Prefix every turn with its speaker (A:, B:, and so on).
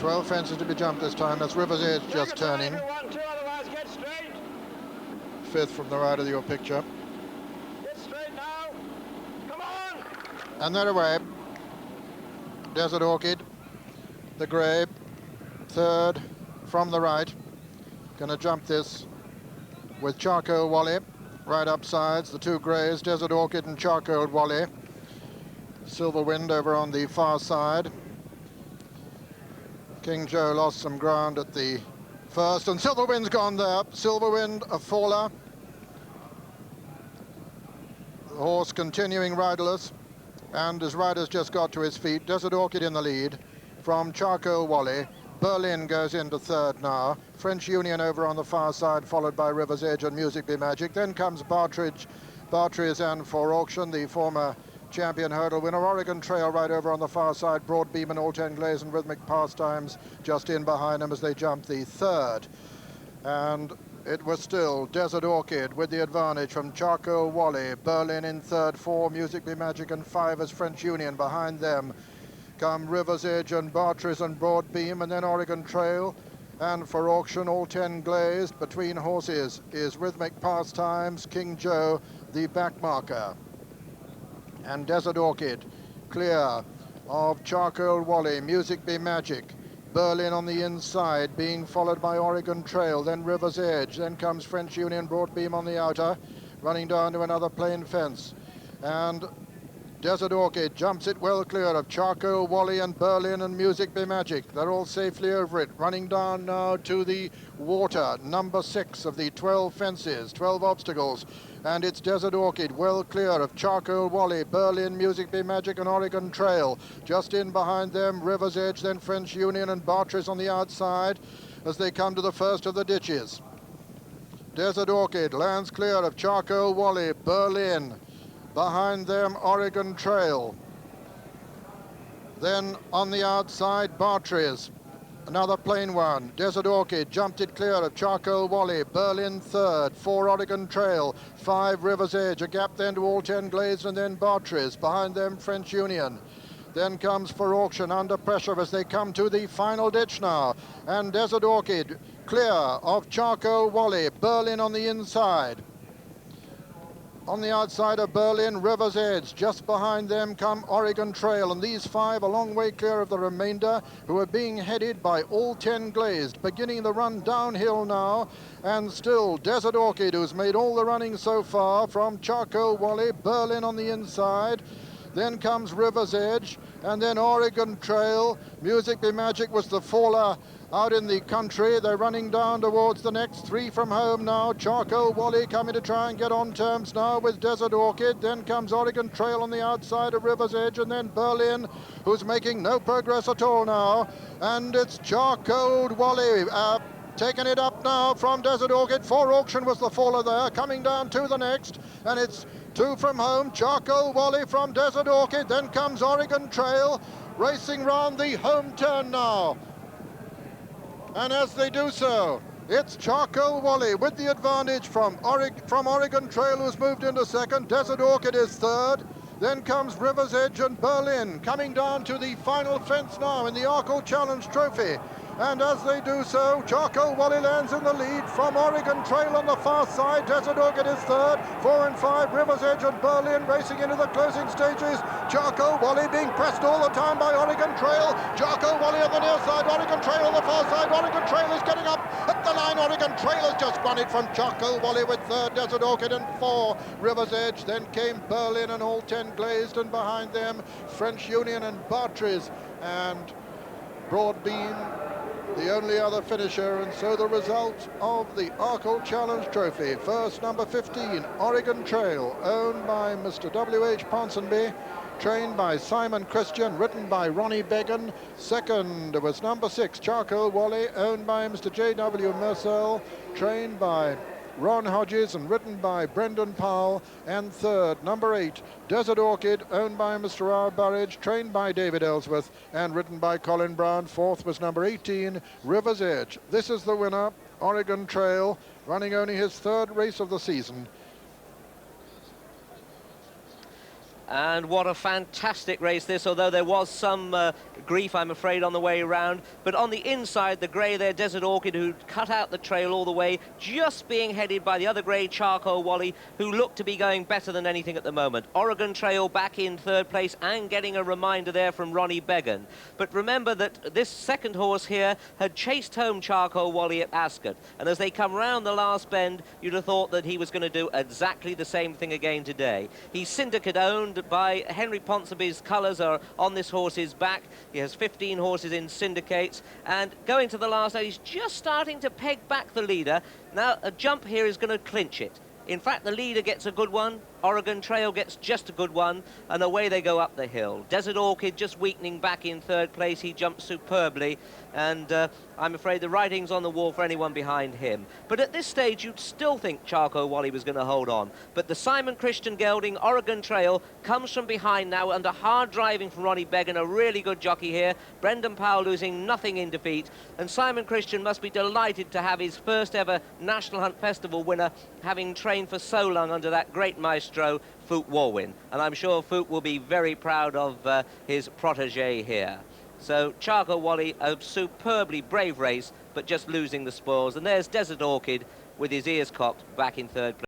A: 12 fences to be jumped this time. That's River's Edge just turning. 5th from the right of your picture.
B: Get straight now. Come on.
A: And they're away. Desert Orchid, the grey, 3rd from the right. Going to jump this with Charcoal Wally. Right up sides, the 2 greys, Desert Orchid and Charcoal Wally. Silver Wind over on the far side. King Joe lost some ground at the first, and Silver Wind's gone there. Silver Wind, a faller. The horse continuing riderless, and his rider's just got to his feet. Desert Orchid in the lead from Charcoal Wally. Berlin goes into 3rd now. French Union over on the far side, followed by River's Edge and Music Be Magic. Then comes Bartridge and For Auction, the former champion hurdle winner. Oregon Trail right over on the far side. Broad Beam and All 10 Glaze and Rhythmic Pastimes just in behind them as they jump the 3rd. And it was still Desert Orchid with the advantage from Charcoal Wally. Berlin in 3rd, 4 Music Be Magic and 5 as French Union. Behind them come River's Edge and Bartridge and Broad Beam, and then Oregon Trail. And For Auction, All 10 Glazed. Between horses is Rhythmic Pastimes, King Joe, the back marker. And Desert Orchid clear of Charcoal Wally, Music Be Magic. Berlin on the inside, being followed by Oregon Trail, then River's Edge, then comes French Union, Broad Beam on the outer, running down to another plain fence. And Desert Orchid jumps it well clear of Charcoal Wally and Berlin and Music Be Magic. They're all safely over it, running down now to the water, number 6 of the 12 fences, 12 obstacles. And it's Desert Orchid well clear of Charcoal Wally, Berlin, Music Be Magic and Oregon Trail. Just in behind them, River's Edge, then French Union and Bartridge on the outside as they come to the first of the ditches. Desert Orchid lands clear of Charcoal Wally, Berlin. Behind them, Oregon Trail. Then on the outside, Bartridge. Another plain one. Desert Orchid jumped it clear of Charcoal Wally. Berlin 3rd, 4 Oregon Trail, 5 River's Edge. A gap then to All 10 Glazed and then Bartridge. Behind them, French Union. Then comes For Auction under pressure as they come to the final ditch now. And Desert Orchid clear of Charcoal Wally. Berlin on the inside. On the outside of Berlin, River's Edge. Just behind them come Oregon Trail, and these 5 a long way clear of the remainder, who are being headed by All 10 Glazed, beginning the run downhill now. And still Desert Orchid, who's made all the running so far, from Charcoal Wally, Berlin on the inside. Then comes River's Edge, and then Oregon Trail. Music Be Magic was the faller out in the country. They're running down towards the next 3 from home now. Charcoal Wally coming to try and get on terms now with Desert Orchid. Then comes Oregon Trail on the outside of River's Edge, and then Berlin, who's making no progress at all now. And it's Charcoal Wally taking it up now from Desert Orchid. For Auction was the faller there, coming down to the next, and it's 2 from home. Charcoal Wally from Desert Orchid. Then comes Oregon Trail, racing round the home turn now. And as they do so, it's Charcoal Wally with the advantage from Oregon Trail, who's moved into 2nd. Desert Orchid is 3rd. Then comes River's Edge and Berlin, coming down to the final fence now in the Arkle Challenge Trophy. And as they do so, Charcoal Wally lands in the lead from Oregon Trail on the far side. Desert Orchid is 3rd, 4 and 5, River's Edge and Berlin racing into the closing stages. Charcoal Wally being pressed all the time by Oregon Trail. Charcoal Wally on the near side, Oregon Trail on the far side. Oregon Trail is getting up at the line. Oregon Trail has just won it from Charcoal Wally with 3rd, Desert Orchid, and 4, River's Edge. Then came Berlin and All 10 Glazed, and behind them, French Union and Bartridge and Broad Beam, the only other finisher. And so the result of the Arkle Challenge Trophy. First, number 15, Oregon Trail, owned by Mr. W.H. Ponsonby, trained by Simon Christian, written by Ronnie Began. Second was number 6, Charcoal Wally, owned by Mr. J.W. Mercell, trained by Ron Hodges and written by Brendan Powell. And third, number 8, Desert Orchid, owned by Mr. R. Burridge, trained by David Ellsworth and written by Colin Brown. Fourth was number 18, River's Edge. This is the winner, Oregon Trail, running only his 3rd race of the season.
C: And what a fantastic race this, although there was some grief, I'm afraid, on the way around. But on the inside, the grey there, Desert Orchid, who cut out the trail all the way, just being headed by the other grey, Charcoal Wally, who looked to be going better than anything at the moment. Oregon Trail back in third place and getting a reminder there from Ronnie Began. But remember that this second horse here had chased home Charcoal Wally at Ascot. And as they come round the last bend, you'd have thought that he was going to do exactly the same thing again today. He's syndicate owned by Henry Ponsonby's colours are on this horse's back. He has 15 horses in syndicates, and going to the last he's just starting to peg back the leader. Now a jump here is going to clinch it. In fact, the leader gets a good one, Oregon Trail gets just a good one, and away they go up the hill. Desert Orchid just weakening back in third place. He jumped superbly, and I'm afraid the writing's on the wall for anyone behind him. But at this stage, you'd still think Charcoal Wally was going to hold on. But the Simon Christian gelding, Oregon Trail, comes from behind now under hard driving from Ronnie Began, a really good jockey here. Brendan Powell losing nothing in defeat, and Simon Christian must be delighted to have his first ever National Hunt Festival winner, having trained for so long under that great maestro, Foot Warwin. And I'm sure Foot will be very proud of his protege here. So Charcoal Wally, a superbly brave race, but just losing the spoils. And there's Desert Orchid with his ears cocked back in third place.